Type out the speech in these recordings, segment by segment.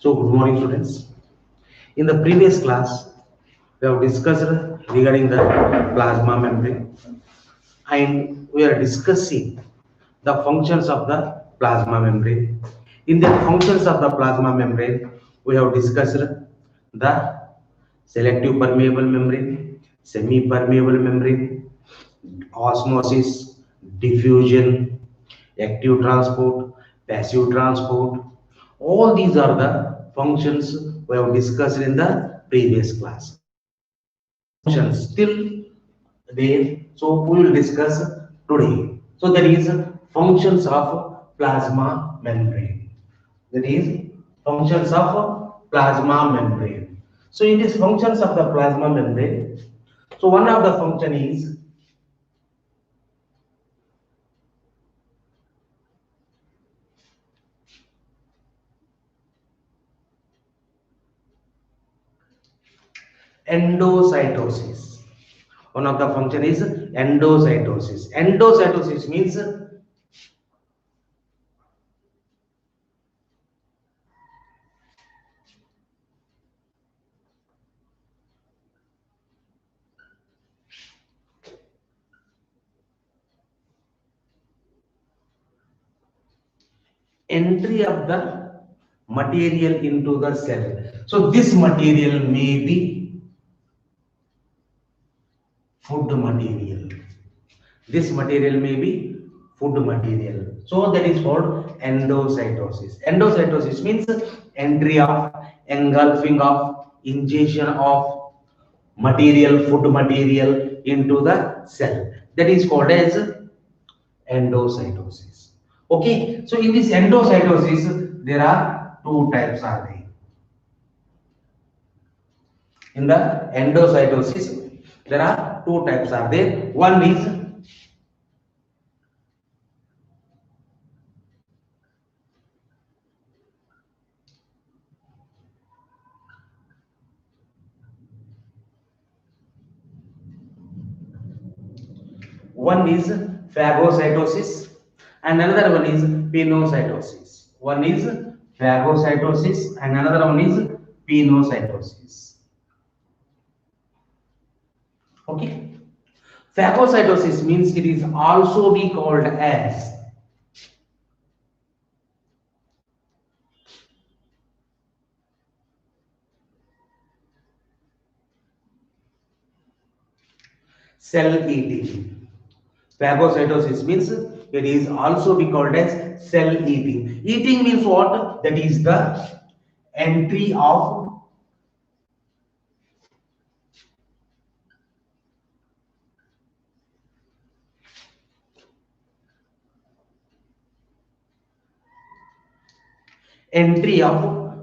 So, good morning, students. In the previous class, we have discussed regarding the plasma membrane, and we are discussing the functions of the plasma membrane. In the functions of the plasma membrane, we have discussed the selective permeable membrane, semi-permeable membrane, osmosis, diffusion, active transport, passive transport. All these are the functions we have discussed in the previous class. Functions still there, so we will discuss today. So that is functions of plasma membrane. That is functions of plasma membrane. So it is functions of the plasma membrane. So one of the function is endocytosis. One of the function is endocytosis. Endocytosis means entry of the material into the cell. So this material may be food material. This material may be food material. So that is called endocytosis. Endocytosis means entry of, engulfing of, ingestion of material, food material into the cell. That is called as endocytosis. Okay, so in this endocytosis, there are two types are there. In the endocytosis, there are two types are there. One is phagocytosis and another one is pinocytosis. One is phagocytosis and another one is pinocytosis. Okay. Phagocytosis means it is also be called as cell eating. Phagocytosis means it is also be called as cell eating. Eating means what? That is the entry of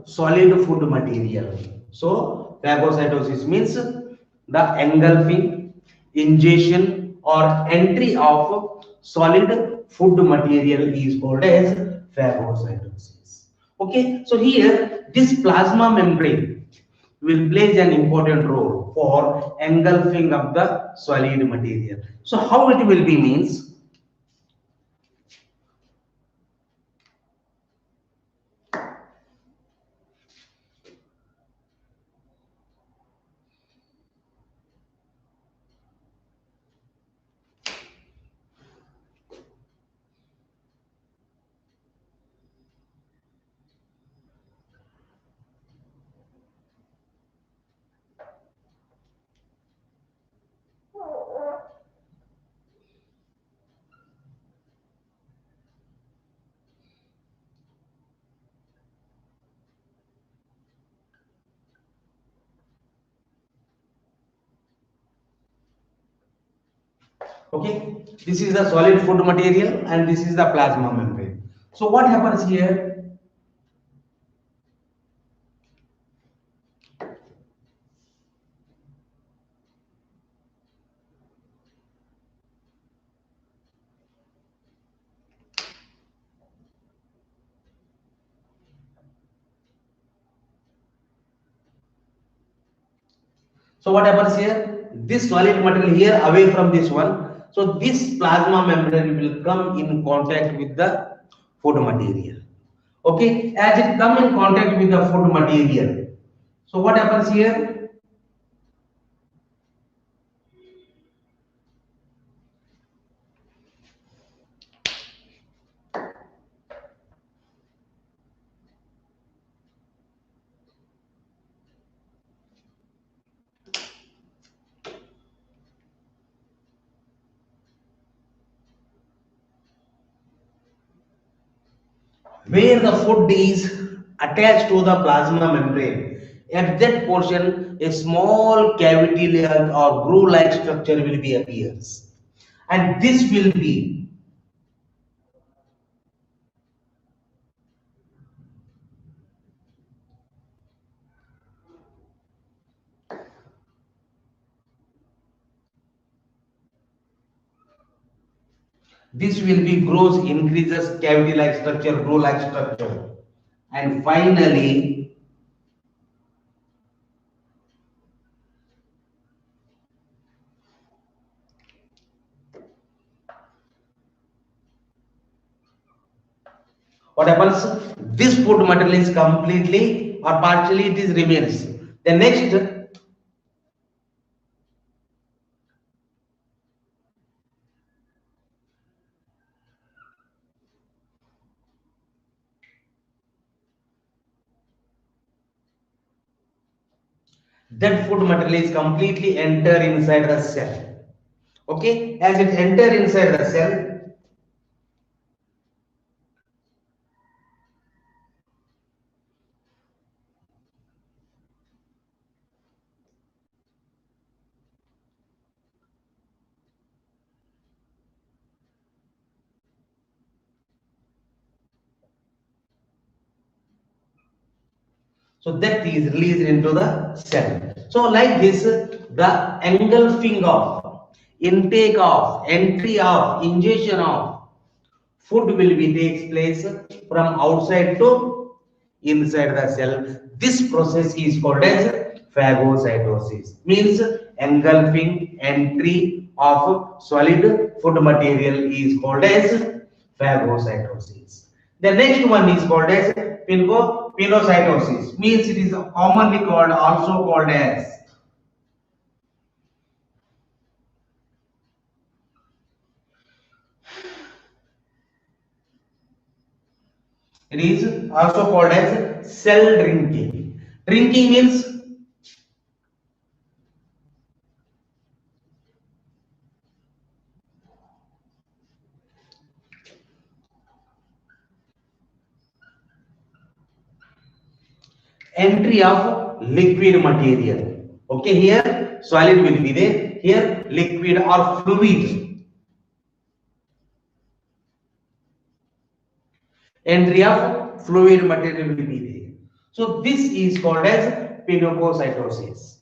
solid food material. So phagocytosis means the engulfing, ingestion or entry of solid food material is called as phagocytosis. Okay, so here this plasma membrane will play an important role for engulfing of the solid material. So how it will be means, okay, this is the solid food material and this is the plasma membrane. So what happens here? So what happens here? This solid material here away from this one. So this plasma membrane will come in contact with the food material. Okay, as it come in contact with the food material. So what happens here? Where the food is attached to the plasma membrane, at that portion a small cavity layer or groove like structure will be appears, and this will be grows increases cavity like structure, groove like structure, and finally what happens? This food material is completely or partially it is remains. The next, that food material is completely enter inside the cell. Okay, as it enter inside the cell, so that is released into the cell. So like this, the engulfing of, intake of, entry of, ingestion of food will be takes place from outside to inside the cell. This process is called as phagocytosis. Means engulfing entry of solid food material is called as phagocytosis. The next one is called as pinocytosis. Means it is commonly called also called as it is also called as cell drinking. Drinking means entry of liquid material. Okay, here solid will be there, here liquid or fluid. Entry of fluid material will be there. So this is called as pinocytosis.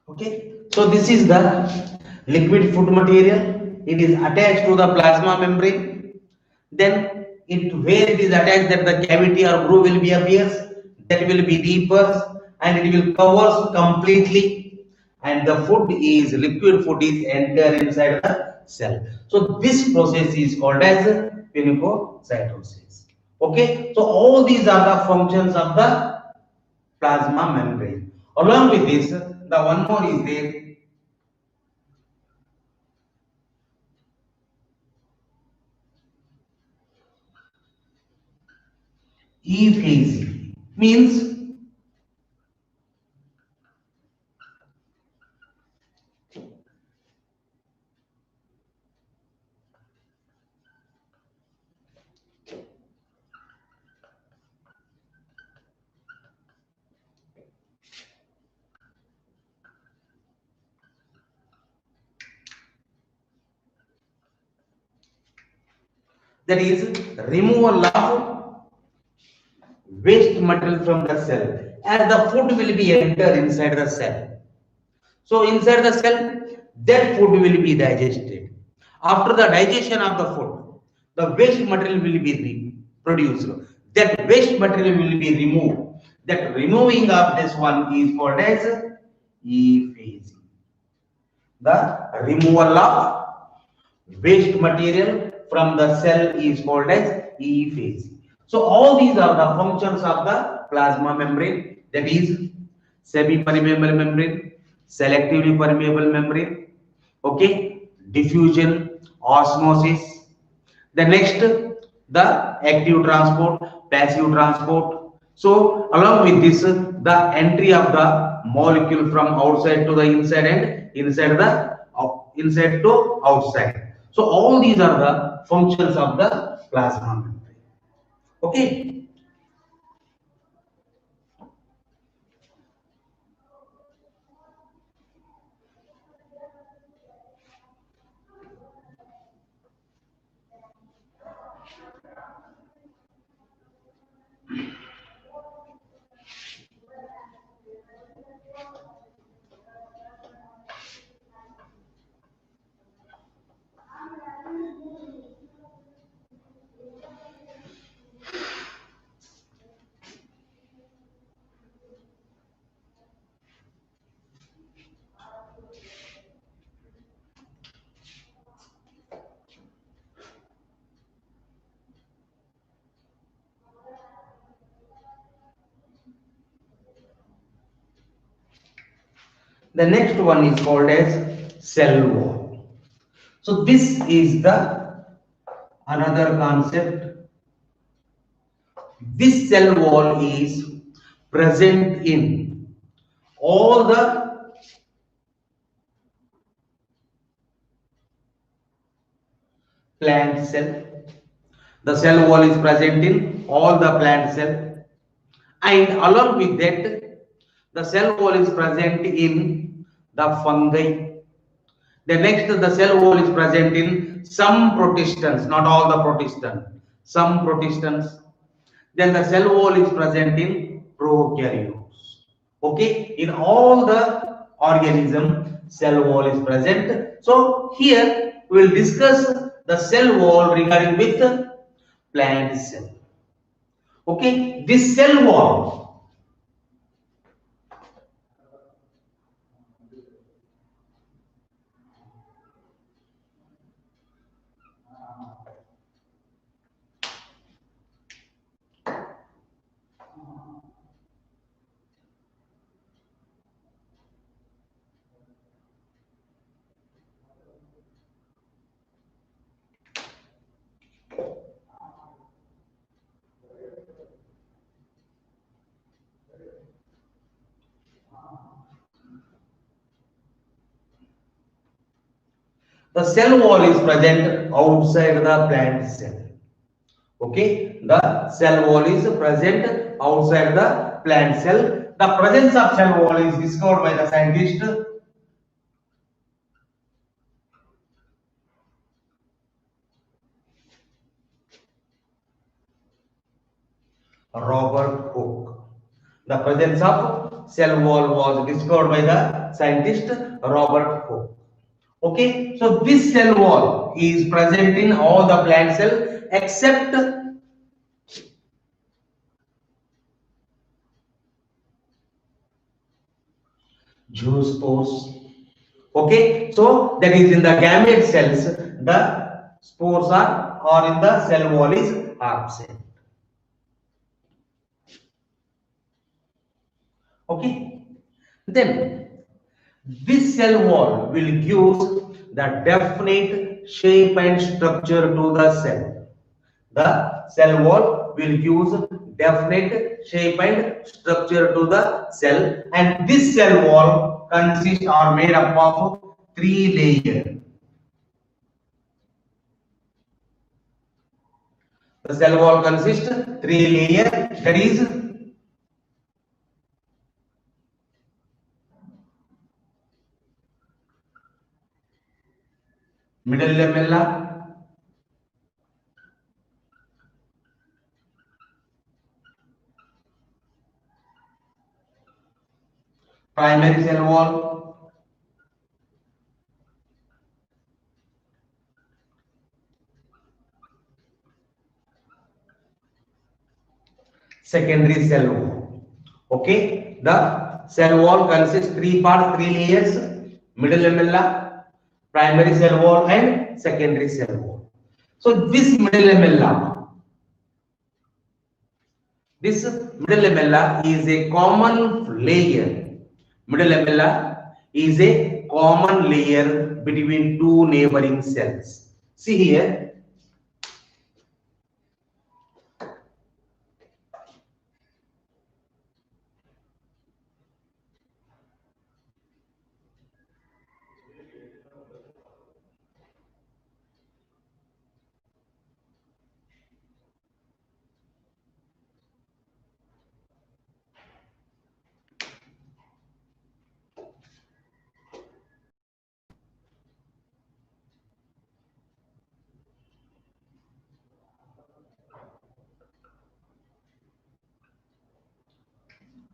Okay, so this is the liquid food material. It is attached to the plasma membrane. Then it where it is attached, that the cavity or groove will be appears, that will be deeper and it will covers completely, and the food is liquid food is enter inside the cell. So this process is called as phagocytosis. Okay, so all these are the functions of the plasma membrane. Along with this, the one more is there, ephase, means that is removal of waste material from the cell, as the food will be enter inside the cell. So inside the cell, that food will be digested. After the digestion of the food, the waste material will be produced. That waste material will be removed. That removing of this one is called as ephase. The removal of waste material from the cell is called as ephase. So all these are the functions of the plasma membrane, that is semi-permeable membrane, selectively permeable membrane, okay, diffusion, osmosis. The next, the active transport, passive transport. So along with this, the entry of the molecule from outside to the inside and inside to outside. So all these are the functions of the plasma membrane. Okay. The next one is called as cell wall. So this is the another concept. This cell wall is present in all the plant cell. The cell wall is present in all the plant cell, and along with that, the cell wall is present in the fungi. The next, the cell wall is present in some protistans, not all the protistans, some protistans. Then the cell wall is present in prokaryotes. Okay, in all the organism, cell wall is present. So here we will discuss the cell wall regarding with plant cell. Okay, this cell wall, the cell wall is present outside the plant cell. Okay, the cell wall is present outside the plant cell. The presence of cell wall is discovered by the scientist Robert Hooke. The presence of cell wall was discovered by the scientist Robert Koch. Okay, so this cell wall is present in all the plant cell except zoospores. Okay, so that is in the gamete cells, the spores are or in the cell wall is absent. Okay, then this cell wall will give the definite shape and structure to the cell. The cell wall will give definite shape and structure to the cell, and this cell wall consists or made up of three layers. The cell wall consists three layers, that is middle lamella, primary cell wall, secondary cell wall. Okay, the cell wall consists three parts, three layers: middle lamella, primary cell wall, and secondary cell wall. So this middle lamella is a common layer. Middle lamella is a common layer between two neighboring cells. See here,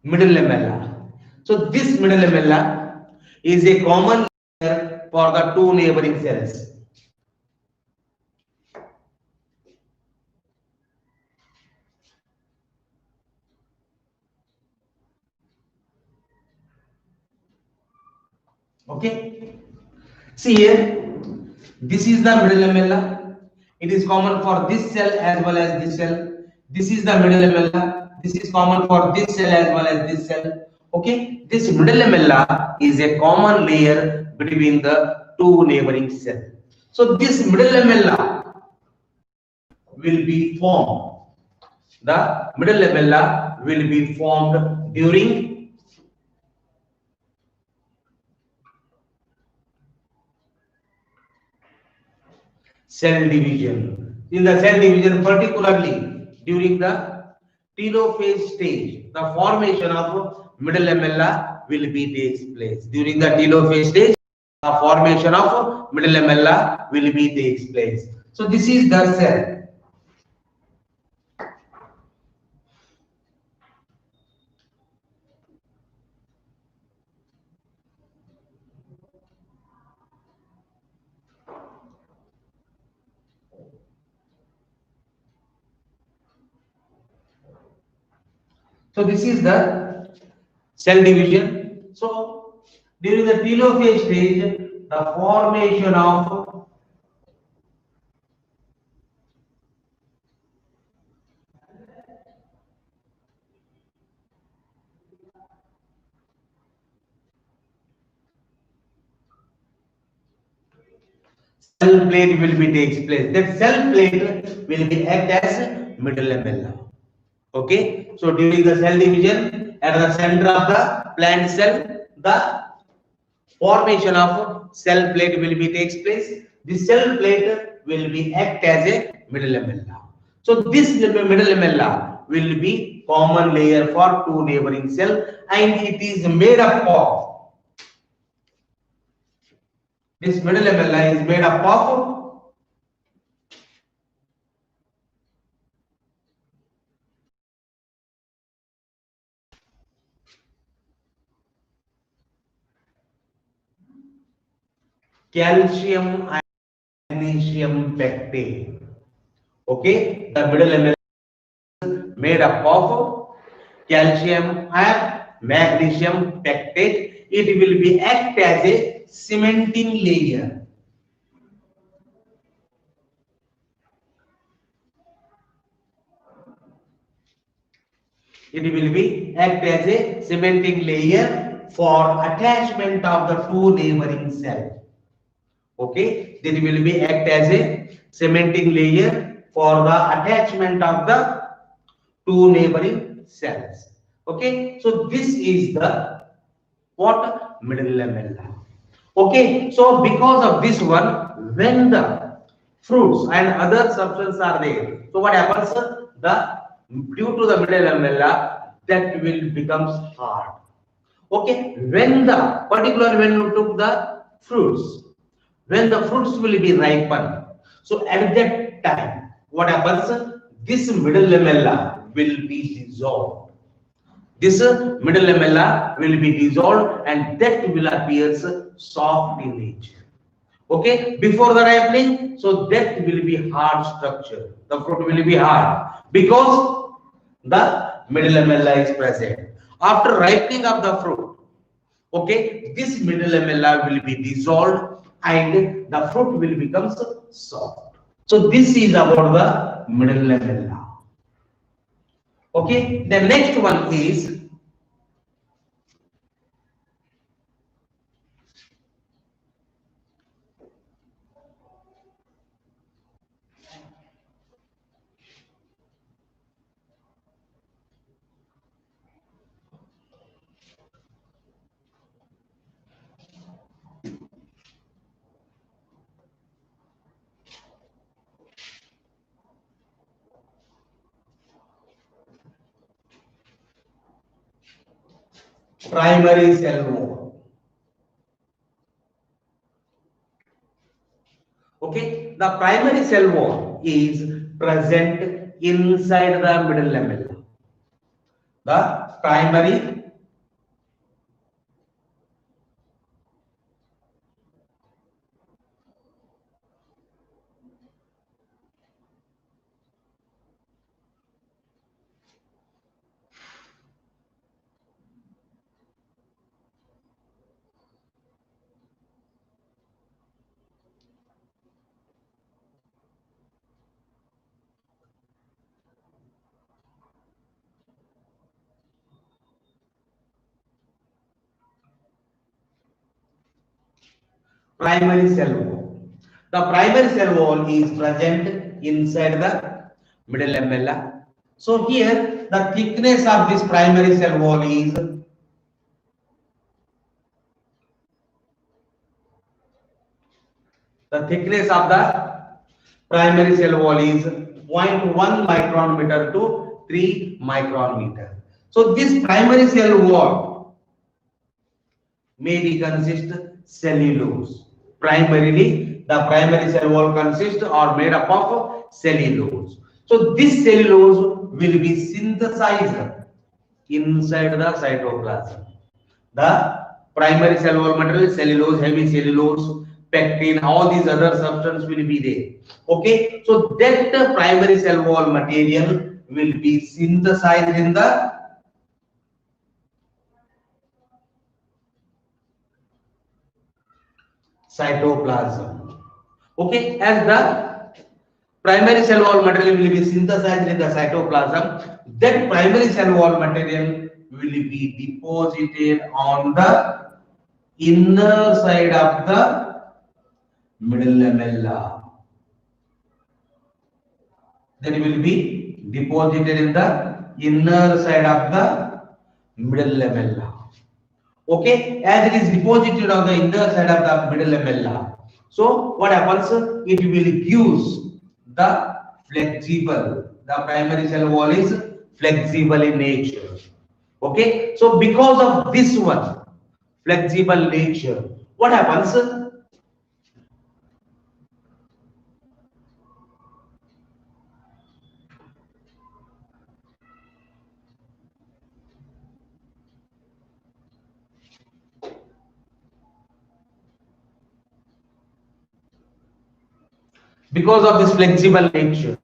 middle lamella. So this middle lamella is a common layer for the two neighboring cells. Okay. See here, this is the middle lamella. It is common for this cell as well as this cell. This is the middle lamella. This is common for this cell as well as this cell. Okay, this middle lamella is a common layer between the two neighboring cells. So this middle lamella will be formed. The middle lamella will be formed during cell division. In the cell division, particularly during the telophase stage, the formation of middle lamella will be takes place. During the telophase stage, the formation of middle lamella will be takes place. So this is the cell. So this is the cell division. So during the telophase stage, the formation of cell plate will be takes place. That cell plate will be act as middle lamella. Okay, so during the cell division, at the center of the plant cell, the formation of cell plate will be takes place. The cell plate will be act as a middle lamella. So this middle lamella will be common layer for two neighboring cell, and it is made up of this middle lamella is made up of calcium and magnesium pectate. Okay, the middle lamella is made up of calcium and magnesium pectate. It will be act as a cementing layer. It will be act as a cementing layer for attachment of the two neighboring cells. Okay, that will be act as a cementing layer for the attachment of the two neighboring cells. Okay, so this is the what middle lamella. Okay, so because of this one, when the fruits and other substances are there, so what happens? The due to the middle lamella, that will becomes hard. Okay, when the particular when you took the fruits, when the fruits will be ripen, so at that time, what happens? This middle lamella will be dissolved. This middle lamella will be dissolved and that will appear soft in nature. Okay, before the ripening, so that will be hard structure. The fruit will be hard because the middle lamella is present. After ripening of the fruit, okay, this middle lamella will be dissolved and the fruit will become soft. So this is about the middle lamella. Okay, the next one is primary cell wall. Okay, the primary cell wall is present inside the middle lamella. The primary cell wall. The primary cell wall is present inside the middle lamella. So here the thickness of this primary cell wall is the thickness of the primary cell wall is 0.1 micron meter to 3 micron meter. So this primary cell wall may be consist cellulose. Primarily, the primary cell wall consists or made up of cellulose. So this cellulose will be synthesized inside the cytoplasm. The primary cell wall material, cellulose, heavy cellulose, pectin, all these other substances will be there. Okay, so that primary cell wall material will be synthesized in the cytoplasm. Okay, as the primary cell wall material will be synthesized in the cytoplasm, that primary cell wall material will be deposited on the inner side of the middle lamella. That will be deposited in the inner side of the middle lamella. Okay, as it is deposited on the inner side of the middle lamella. So what happens? It will use the flexible. The primary cell wall is flexible in nature. Okay, so because of this one flexible nature, what happens? Because of this flexible nature,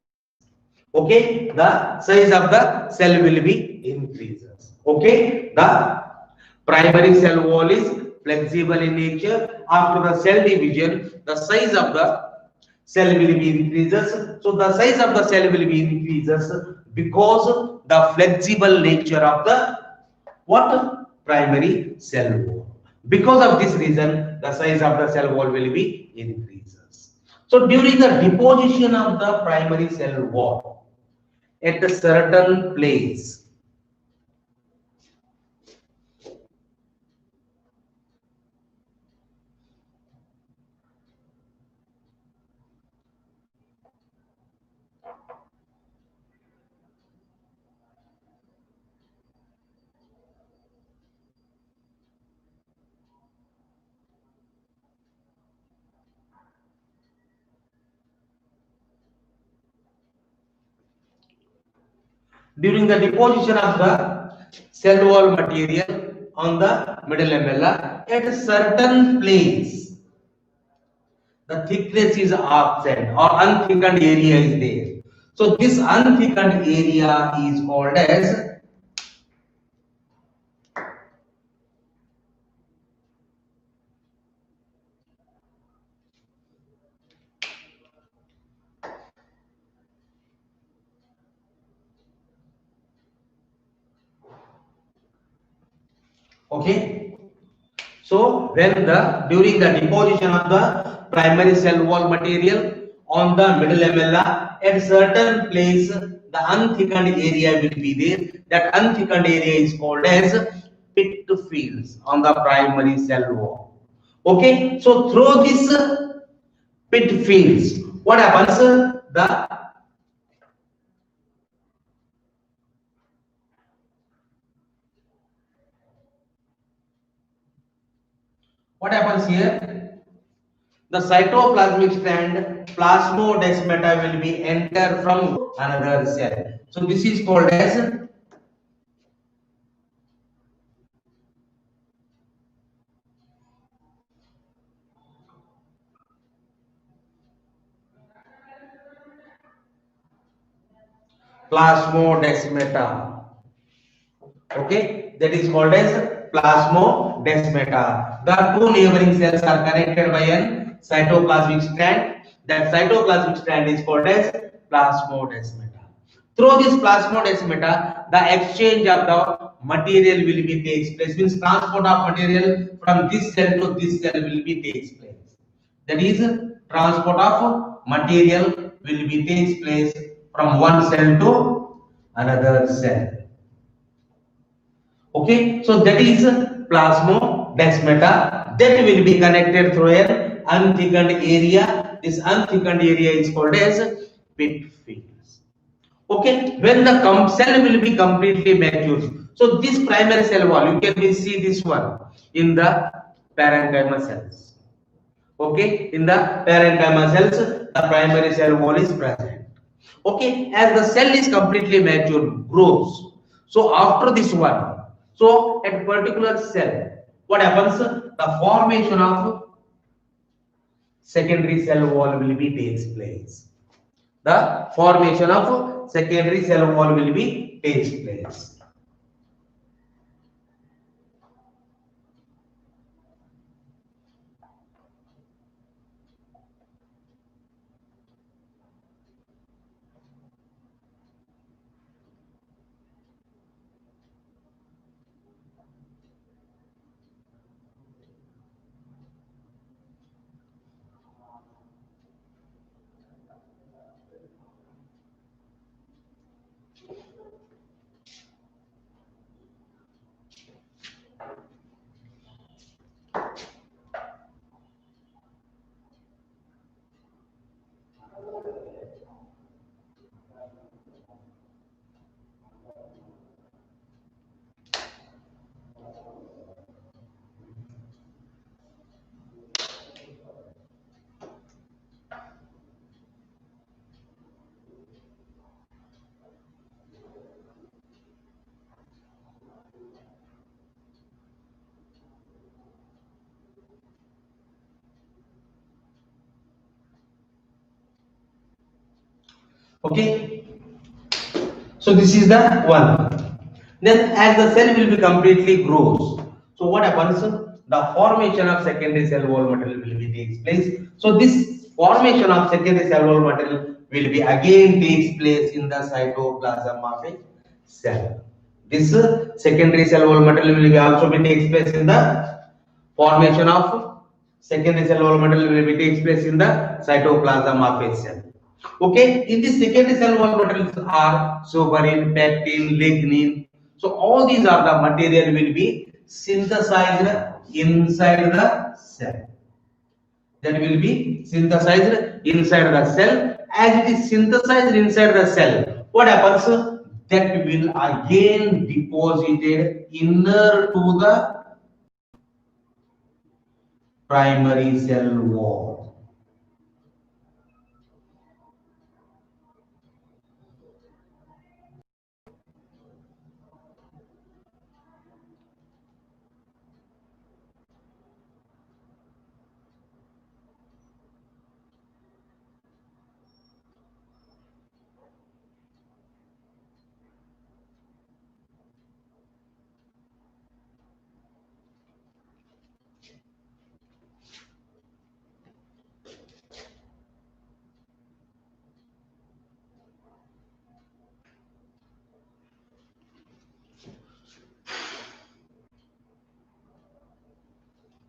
okay, the size of the cell will be increases. Okay, the primary cell wall is flexible in nature. After the cell division, the size of the cell will be increases. So the size of the cell will be increases because the flexible nature of the what primary cell wall. Because of this reason, the size of the cell wall will be increases. So during the deposition of the primary cell wall at a certain place, during the deposition of the cell wall material on the middle lamella at a certain place, the thickness is absent or unthickened area is there. So this unthickened area is called as, okay. So when the during the deposition of the primary cell wall material on the middle lamella at certain place, the unthickened area will be there. That unthickened area is called as pit fields on the primary cell wall. Okay, so through this pit fields, what happens? The what happens here? The cytoplasmic strand plasmodesmata will be enter from another cell. So this is called as plasmodesmata. Okay, that is called as plasmodesmata. The two neighboring cells are connected by an cytoplasmic strand. That cytoplasmic strand is called as plasmodesmata. Through this plasmodesmata, the exchange of the material will be takes place. Means transport of material from this cell to this cell will be takes place. That is, transport of material will be takes place from one cell to another cell. Okay, so that is plasmodesmata that will be connected through an unthickened area. This unthickened area is called as pit fields. Okay, when the cell will be completely mature, so this primary cell wall, you can see this one in the parenchyma cells. Okay, in the parenchyma cells, the primary cell wall is present. Okay, as the cell is completely mature, grows. So after this one, so at particular cell, what happens? The formation of secondary cell wall will be takes place. The formation of secondary cell wall will be takes place. Okay. So this is the one. Then as the cell will be completely grows, so what happens? The formation of secondary cell wall material will be takes place. So this formation of secondary cell wall material will be again takes place in the cytoplasm of a cell. This secondary cell wall material will be also be takes place in the formation of secondary cell wall material will be takes place in the cytoplasm of a cell. Okay, in this secondary cell wall materials are suberin, pectin, lignin. So all these are the material will be synthesized inside the cell. That will be synthesized inside the cell. As it is synthesized inside the cell, what happens? That will again deposited inner to the primary cell wall.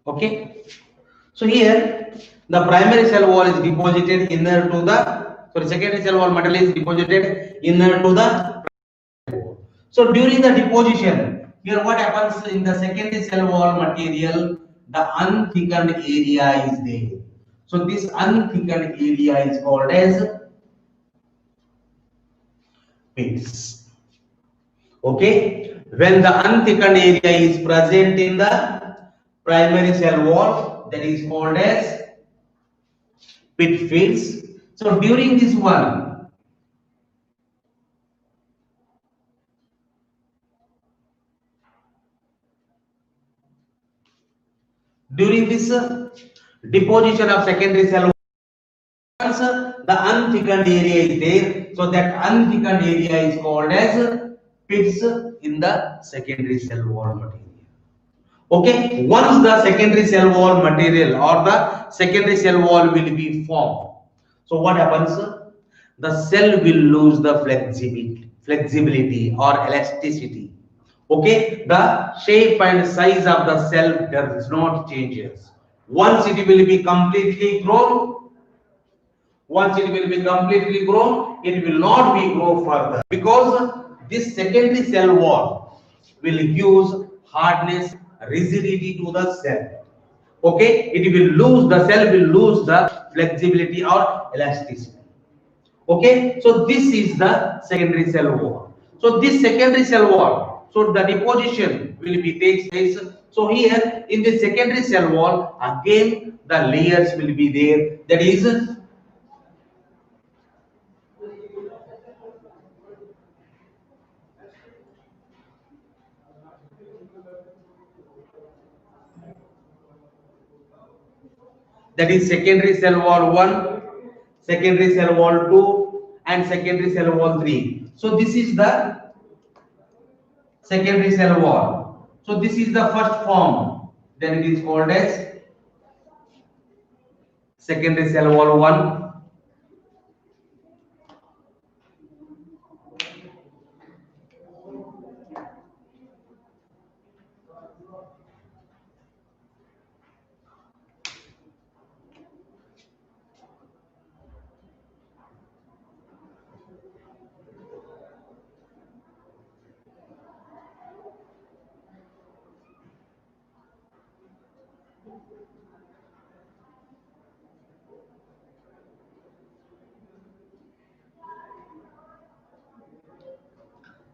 Okay. So here the primary cell wall is deposited inner to the secondary cell wall material is deposited inner to the primary wall. So during the deposition, here what happens in the secondary cell wall material, the unthickened area is there. So this unthickened area is called as pits. Okay, when the unthickened area is present in the primary cell wall, that is called as pit fields. So during this one, during this deposition of secondary cell, once the unthickened area is there, so that unthickened area is called as pits in the secondary cell wall material. Okay, once the secondary cell wall material or the secondary cell wall will be formed, so what happens? The cell will lose the flexibility or elasticity. Okay, the shape and size of the cell does not changes. Once it will be completely grown, once it will be completely grown, it will not be grow further because this secondary cell wall will use hardness, rigidity to the cell. Okay, it will lose, the cell will lose the flexibility or elasticity. Okay, so this is the secondary cell wall. So this secondary cell wall, so the deposition will be takes place. So here in the secondary cell wall, again the layers will be there. That is secondary cell wall 1, secondary cell wall 2, and secondary cell wall 3. So this is the secondary cell wall. So this is the first form. Then it is called as secondary cell wall 1.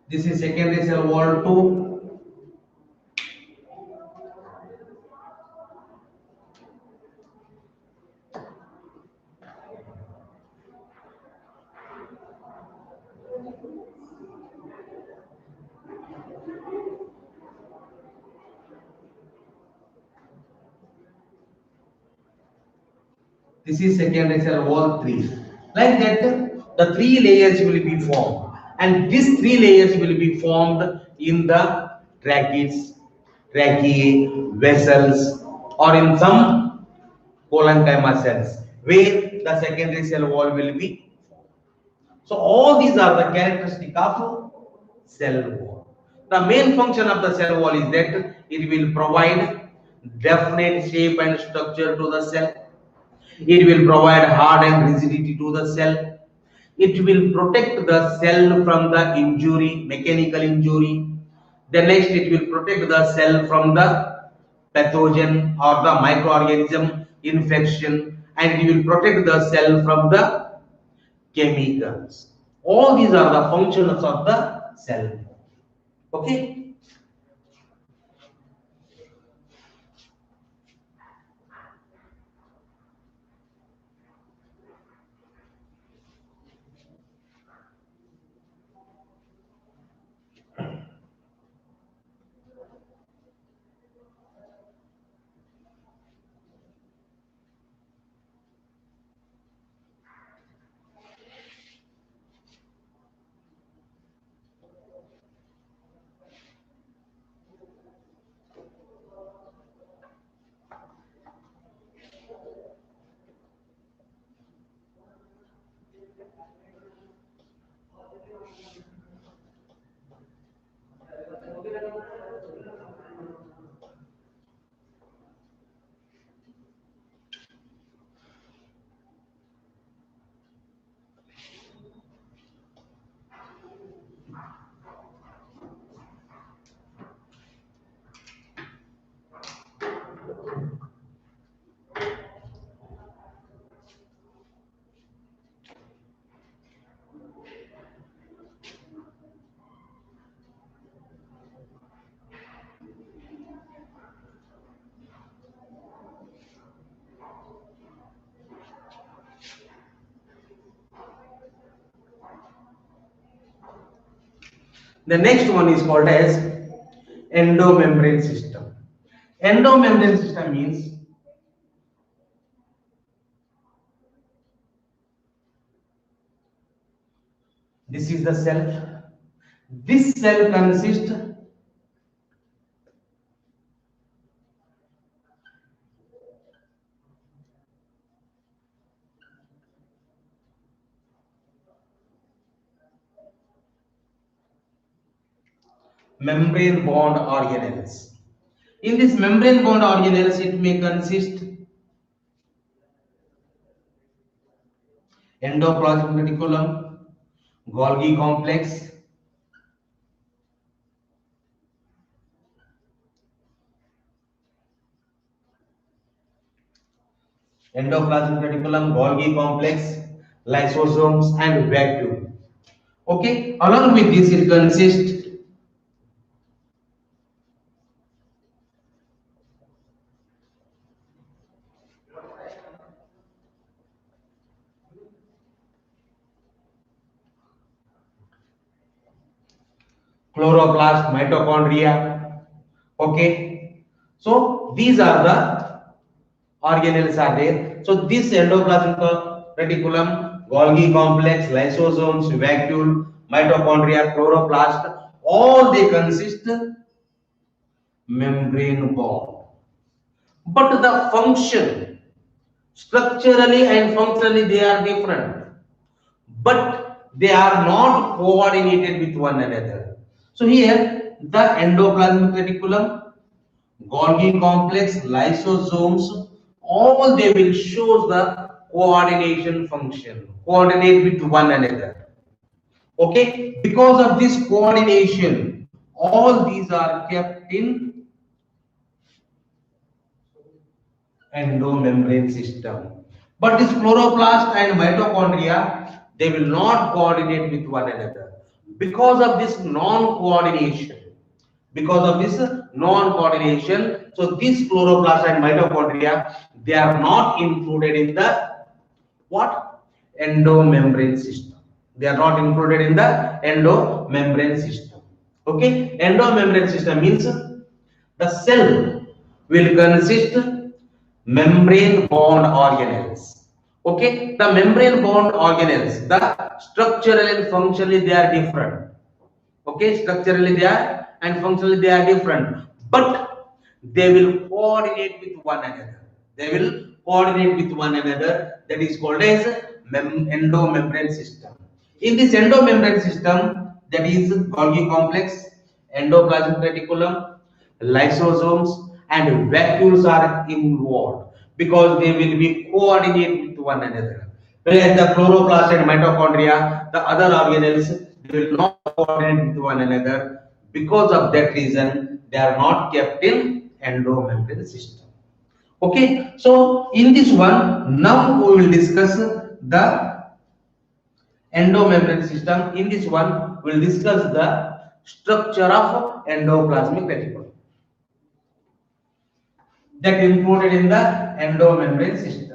This is secondary cell wall 2. This is secondary cell wall 3. Like that, the three layers will be formed, and these three layers will be formed in the tracheae, vessels, or in some parenchyma cells, where the secondary cell wall will be. So all these are the characteristic of cell wall. The main function of the cell wall is that it will provide definite shape and structure to the cell. It will provide hard and rigidity to the cell. It will protect the cell from the injury, mechanical injury. Then next it will protect the cell from the pathogen or the microorganism infection, and it will protect the cell from the chemicals. All these are the functions of the cell. Okay. The next one is called as endomembrane system. Endomembrane system means this is the cell. This cell consists membrane bond organelles. In this membrane bond organelles, it may consist endoplasmic reticulum, Golgi complex, endoplasmic reticulum, Golgi complex, lysosomes, and vacuole. Okay, along with this, it consists chloroplast, mitochondria. Okay, so these are the organelles are there. So this endoplasmic reticulum, Golgi complex, lysosomes, vacuole, mitochondria, chloroplast, all they consist membrane bond. But the function, structurally and functionally, they are different. But they are not coordinated with one another. So here, the endoplasmic reticulum, Golgi complex, lysosomes, all they will show the coordination function, coordinate with one another. Okay, because of this coordination, all these are kept in endomembrane system. But this chloroplast and mitochondria, they will not coordinate with one another. Because of this non-coordination, so this chloroplast and mitochondria, they are not included in the what? Endomembrane system. They are not included in the endomembrane system. Okay, endomembrane system means the cell will consist membrane bond organelles. Okay, the membrane bound organelles, the structurally and functionally they are different. Okay, structurally they are and functionally they are different, but they will coordinate with one another. They will coordinate with one another. That is called as endomembrane system. In this endomembrane system, that is Golgi complex, endoplasmic reticulum, lysosomes, and vacuoles are involved because they will be coordinate with one another. Whereas the chloroplast and mitochondria, the other organelles, they will not coordinate with one another. Because of that reason, they are not kept in endomembrane system. Okay, so in this one, now we will discuss the endomembrane system. In this one, we will discuss the structure of endoplasmic reticulum that included in the endomembrane system.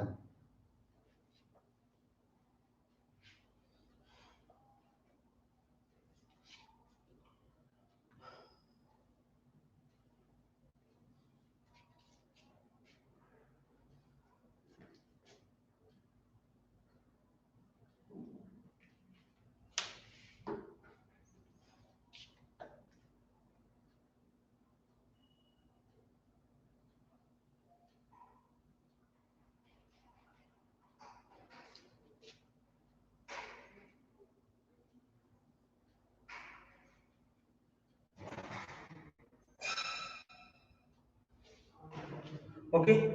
Okay,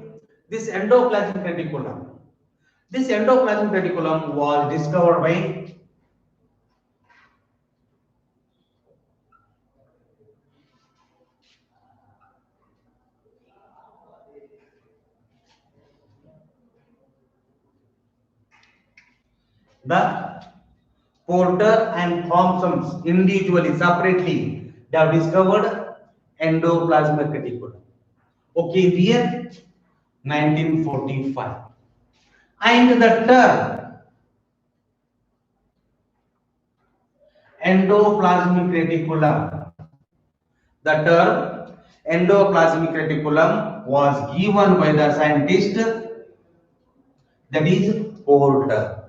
this endoplasmic reticulum. This endoplasmic reticulum was discovered by the Porter and Thompson individually, separately. They have discovered endoplasmic reticulum. Okay, in the year 1945. And the term endoplasmic reticulum, the term endoplasmic reticulum was given by the scientist that is Porter.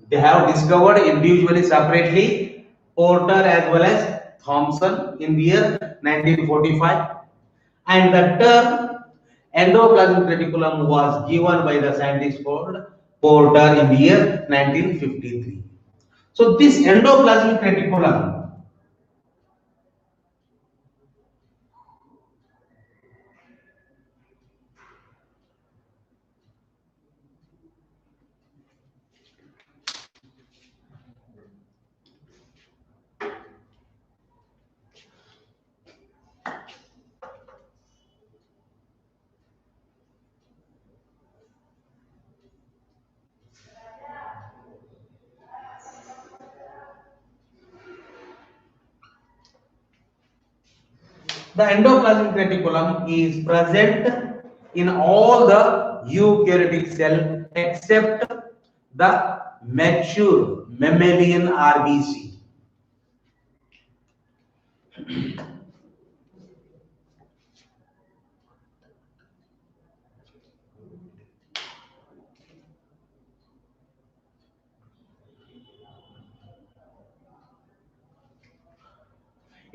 They have discovered individually, separately, Porter as well as Thomson in the year 1945, and the term endoplasmic reticulum was given by the scientist called Porter in the year 1953. So this endoplasmic reticulum, the endoplasmic reticulum is present in all the eukaryotic cell except the mature mammalian RBC.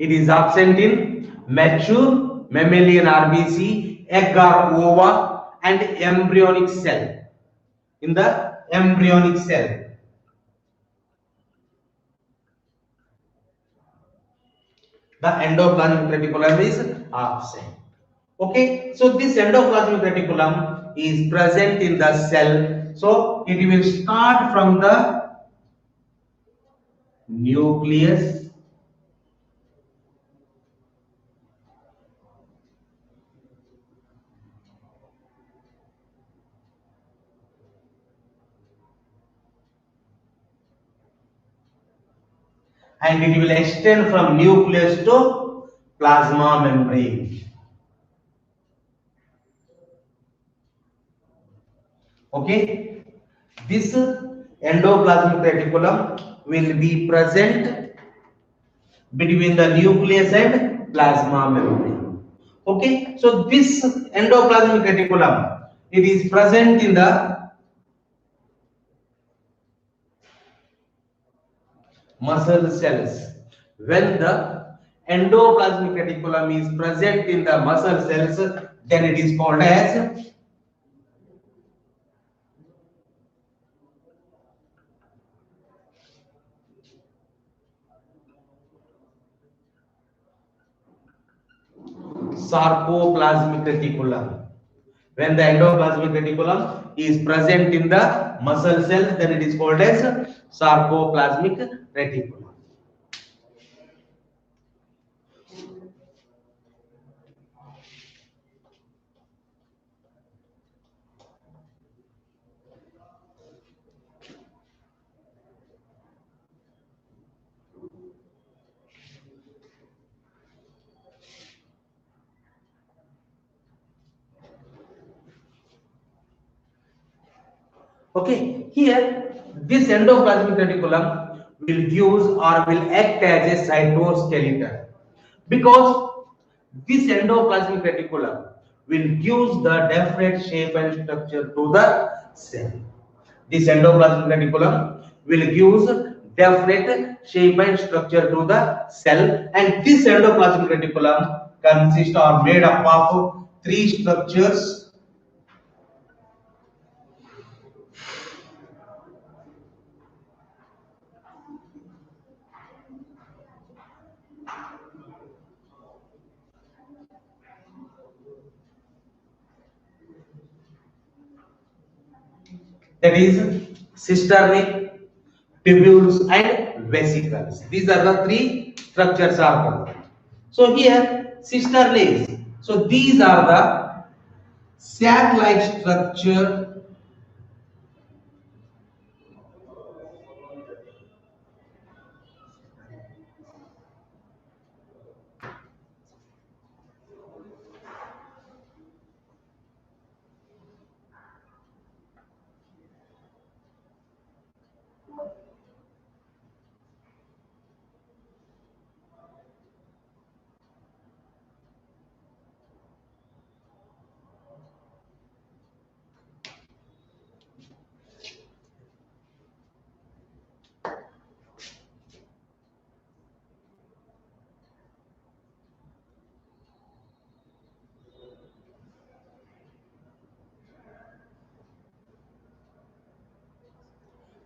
It is absent in mature mammalian RBC, egg or ova, and embryonic cell. In the embryonic cell, the endoplasmic reticulum is absent. Okay, so this endoplasmic reticulum is present in the cell. So it will start from the nucleus and it will extend from nucleus to plasma membrane. Okay, this endoplasmic reticulum will be present between the nucleus and plasma membrane. Okay, so this endoplasmic reticulum, it is present in the muscle cells. When the endoplasmic reticulum is present in the muscle cells, then it is called as sarcoplasmic reticulum. When the endoplasmic reticulum is present in the muscle cells, then it is called as sarcoplasmic reticulum. Okay, here this endoplasmic reticulum will use or will act as a cytoskeleton because this endoplasmic reticulum will give the definite shape and structure to the cell. This endoplasmic reticulum will give definite shape and structure to the cell, and this endoplasmic reticulum consists or made up of three structures. That is cisternae, tubules and vesicles. These are the three structures are present. So here cisternae. So these are the sac-like structure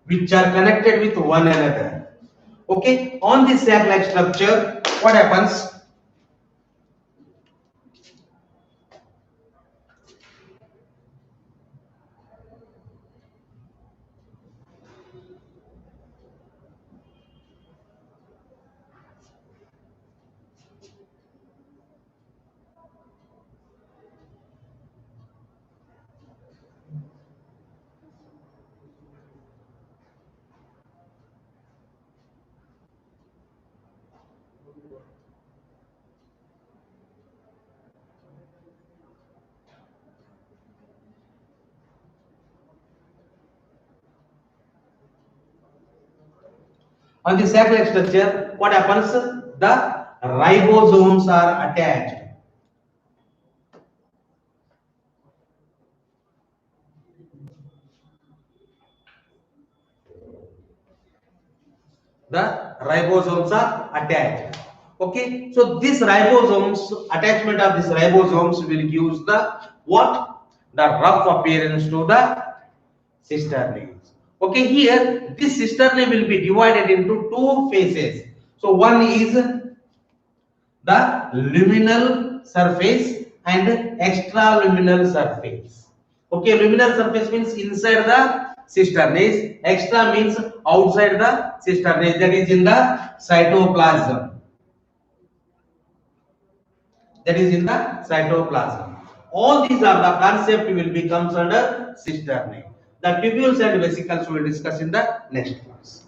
which are connected with one another. Okay, on this sac-like structure, what happens? On the sac-like structure, what happens? The ribosomes are attached. The ribosomes are attached. Okay, so this ribosomes, attachment of this ribosomes will give the what? The rough appearance to the cisternae. Okay, here this cisternae will be divided into two phases. So one is the luminal surface and extraluminal surface. Okay, luminal surface means inside the cisternae, extra means outside the cisternae, that is in the cytoplasm. That is in the cytoplasm. All these are the concept will be comes under cisternae. The tubules and vesicles we will discuss in the next class.